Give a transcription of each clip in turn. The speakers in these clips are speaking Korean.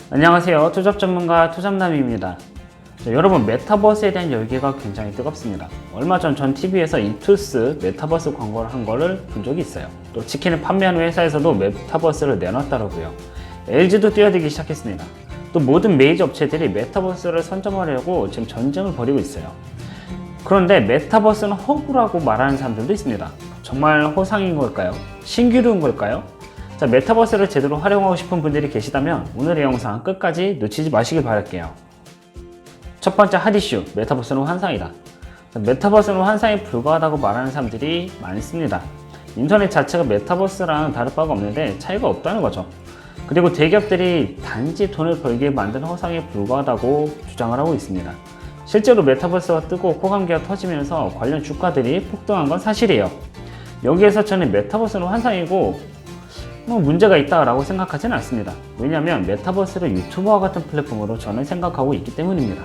안녕하세요. 투잡 전문가 투잡남입니다. 여러분, 메타버스에 대한 열기가 굉장히 뜨겁습니다. 얼마 전 TV에서 이투스 메타버스 광고를 한 거를 본 적이 있어요. 또 치킨을 판매하는 회사에서도 메타버스를 내놨더라고요. LG도 뛰어들기 시작했습니다. 또 모든 메이저 업체들이 메타버스를 선점하려고 지금 전쟁을 벌이고 있어요. 그런데 메타버스는 허구라고 말하는 사람들도 있습니다. 정말 허상인 걸까요? 신기루인 걸까요? 자, 메타버스를 제대로 활용하고 싶은 분들이 계시다면 오늘의 영상 끝까지 놓치지 마시길 바랄게요. 첫 번째 핫 이슈, 메타버스는 환상이다. 자, 메타버스는 환상에 불과하다고 말하는 사람들이 많습니다. 인터넷 자체가 메타버스랑 다를 바가 없는데 차이가 없다는 거죠. 그리고 대기업들이 단지 돈을 벌기에 만든 허상에 불과하다고 주장을 하고 있습니다. 실제로 메타버스가 뜨고 호감기가 터지면서 관련 주가들이 폭등한 건 사실이에요. 여기에서 저는 메타버스는 환상이고 문제가 있다라고 생각하지는 않습니다. 왜냐하면 메타버스를 유튜버와 같은 플랫폼으로 저는 생각하고 있기 때문입니다.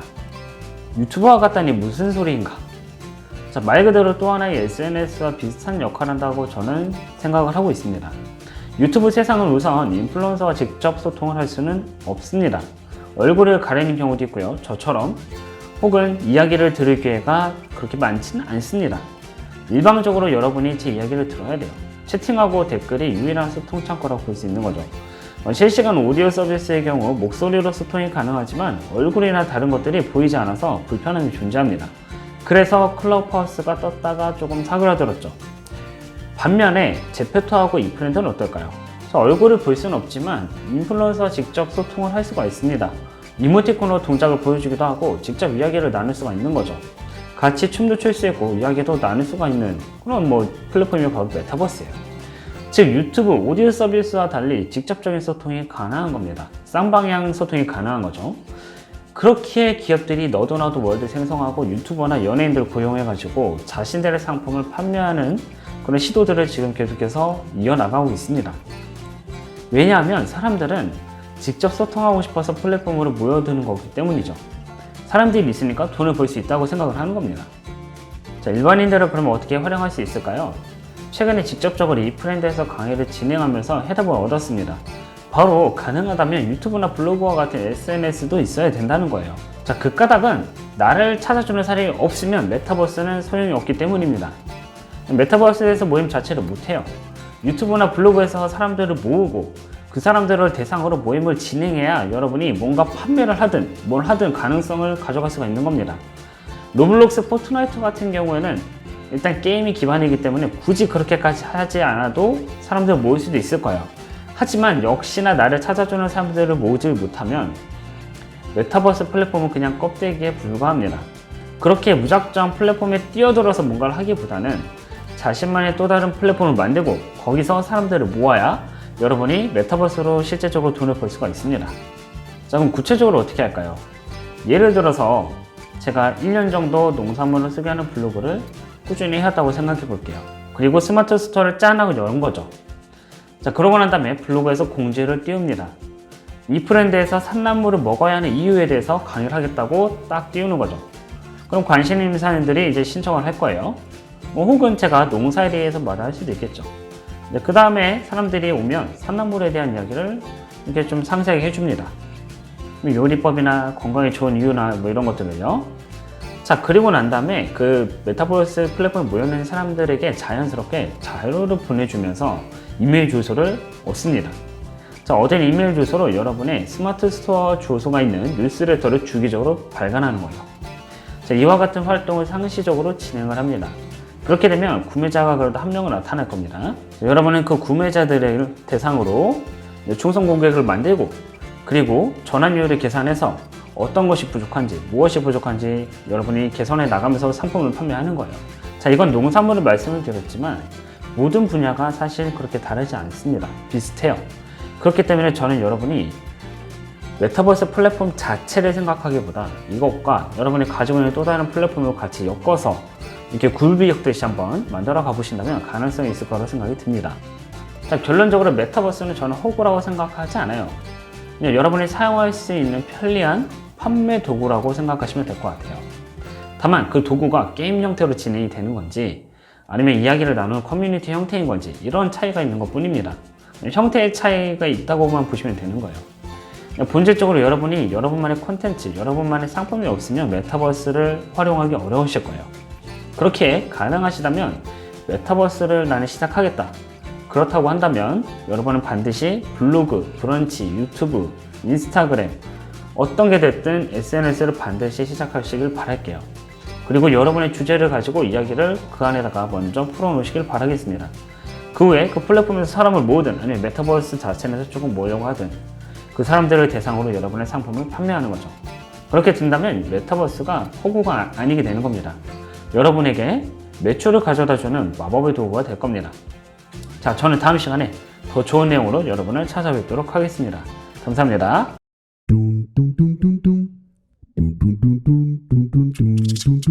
유튜버와 같다니 무슨 소리인가? 자, 말 그대로 또 하나의 SNS와 비슷한 역할을 한다고 저는 생각을 하고 있습니다. 유튜브 세상은 우선 인플루언서와 직접 소통을 할 수는 없습니다. 얼굴을 가리는 경우도 있고요. 저처럼 혹은 이야기를 들을 기회가 그렇게 많지는 않습니다. 일방적으로 여러분이 제 이야기를 들어야 돼요. 채팅하고 댓글이 유일한 소통 창구라고 볼 수 있는 거죠. 실시간 오디오 서비스의 경우 목소리로 소통이 가능하지만 얼굴이나 다른 것들이 보이지 않아서 불편함이 존재합니다. 그래서 클럽하우스가 떴다가 조금 사그라들었죠. 반면에 제페토하고 이프렌드는 어떨까요? 얼굴을 볼 수는 없지만 인플루언서와 직접 소통을 할 수가 있습니다. 이모티콘으로 동작을 보여주기도 하고 직접 이야기를 나눌 수가 있는 거죠. 같이 춤도 출 수 있고 이야기도 나눌 수가 있는 그런 플랫폼이 바로 메타버스예요. 즉 유튜브 오디오 서비스와 달리 직접적인 소통이 가능한 겁니다. 쌍방향 소통이 가능한 거죠. 그렇기에 기업들이 너도 나도 월드 생성하고 유튜버나 연예인들을 고용해가지고 자신들의 상품을 판매하는 그런 시도들을 지금 계속해서 이어나가고 있습니다. 왜냐하면 사람들은 직접 소통하고 싶어서 플랫폼으로 모여드는 거기 때문이죠. 사람들이 있으니까 돈을 벌 수 있다고 생각을 하는 겁니다. 자, 일반인들은 그러면 어떻게 활용할 수 있을까요? 최근에 직접적으로 이프렌드에서 강의를 진행하면서 해답을 얻었습니다. 바로 가능하다면 유튜브나 블로그와 같은 SNS도 있어야 된다는 거예요. 자, 그 까닭은 나를 찾아주는 사람이 없으면 메타버스는 소용이 없기 때문입니다. 메타버스에서 모임 자체를 못해요. 유튜브나 블로그에서 사람들을 모으고 그 사람들을 대상으로 모임을 진행해야 여러분이 뭔가 판매를 하든 뭘 하든 가능성을 가져갈 수가 있는 겁니다. 로블록스, 포트나이트 같은 경우에는 일단 게임이 기반이기 때문에 굳이 그렇게까지 하지 않아도 사람들을 모을 수도 있을 거예요. 하지만 역시나 나를 찾아주는 사람들을 모으지 못하면 메타버스 플랫폼은 그냥 껍데기에 불과합니다. 그렇게 무작정 플랫폼에 뛰어들어서 뭔가를 하기보다는 자신만의 또 다른 플랫폼을 만들고 거기서 사람들을 모아야 여러분이 메타버스로 실제적으로 돈을 벌 수가 있습니다. 자, 그럼 구체적으로 어떻게 할까요? 예를 들어서 제가 1년 정도 농산물을 쓰게 하는 블로그를 꾸준히 해왔다고 생각해 볼게요. 그리고 스마트 스토어를 짠하고 연 거죠. 자, 그러고 난 다음에 블로그에서 공지를 띄웁니다. 이 브랜드에서 산나물을 먹어야 하는 이유에 대해서 강의를 하겠다고 딱 띄우는 거죠. 그럼 관심 있는 사람들이 이제 신청을 할 거예요. 혹은 제가 농사에 대해서 말을 할 수도 있겠죠. 그 다음에 사람들이 오면 산나물에 대한 이야기를 이렇게 좀 상세하게 해줍니다. 요리법이나 건강에 좋은 이유나 이런 것들을요. 자, 그리고 난 다음에 그 메타버스 플랫폼에 모여있는 사람들에게 자연스럽게 자료를 보내주면서 이메일 주소를 얻습니다. 자, 얻은 이메일 주소로 여러분의 스마트 스토어 주소가 있는 뉴스레터를 주기적으로 발간하는 거예요. 자, 이와 같은 활동을 상시적으로 진행을 합니다. 그렇게 되면 구매자가 그래도 한 명은 나타날 겁니다. 여러분은 그 구매자들을 대상으로 충성 고객을 만들고 그리고 전환율을 계산해서 어떤 것이 부족한지 무엇이 부족한지 여러분이 개선해 나가면서 상품을 판매하는 거예요. 자, 이건 농산물을 말씀을 드렸지만 모든 분야가 사실 그렇게 다르지 않습니다. 비슷해요. 그렇기 때문에 저는 여러분이 메타버스 플랫폼 자체를 생각하기보다 이것과 여러분이 가지고 있는 또 다른 플랫폼으로 같이 엮어서 이렇게 굴비 엮듯이 한번 만들어 가보신다면 가능성이 있을 거라고 생각이 듭니다. 자, 결론적으로 메타버스는 저는 허구라고 생각하지 않아요. 그냥 여러분이 사용할 수 있는 편리한 판매 도구라고 생각하시면 될 것 같아요. 다만 그 도구가 게임 형태로 진행이 되는 건지 아니면 이야기를 나누는 커뮤니티 형태인 건지 이런 차이가 있는 것 뿐입니다. 형태의 차이가 있다고만 보시면 되는 거예요. 본질적으로 여러분이 여러분만의 콘텐츠, 여러분만의 상품이 없으면 메타버스를 활용하기 어려우실 거예요. 그렇게 가능하시다면 메타버스를 나는 시작하겠다. 그렇다고 한다면 여러분은 반드시 블로그, 브런치, 유튜브, 인스타그램 어떤 게 됐든 SNS를 반드시 시작하시길 바랄게요. 그리고 여러분의 주제를 가지고 이야기를 그 안에다가 먼저 풀어놓으시길 바라겠습니다. 그 후에 그 플랫폼에서 사람을 모으든 아니면 메타버스 자체에서 조금 모으려고 하든 그 사람들을 대상으로 여러분의 상품을 판매하는 거죠. 그렇게 된다면 메타버스가 호구가 아니게 되는 겁니다. 여러분에게 매출을 가져다주는 마법의 도구가 될 겁니다. 자, 저는 다음 시간에 더 좋은 내용으로 여러분을 찾아뵙도록 하겠습니다. 감사합니다.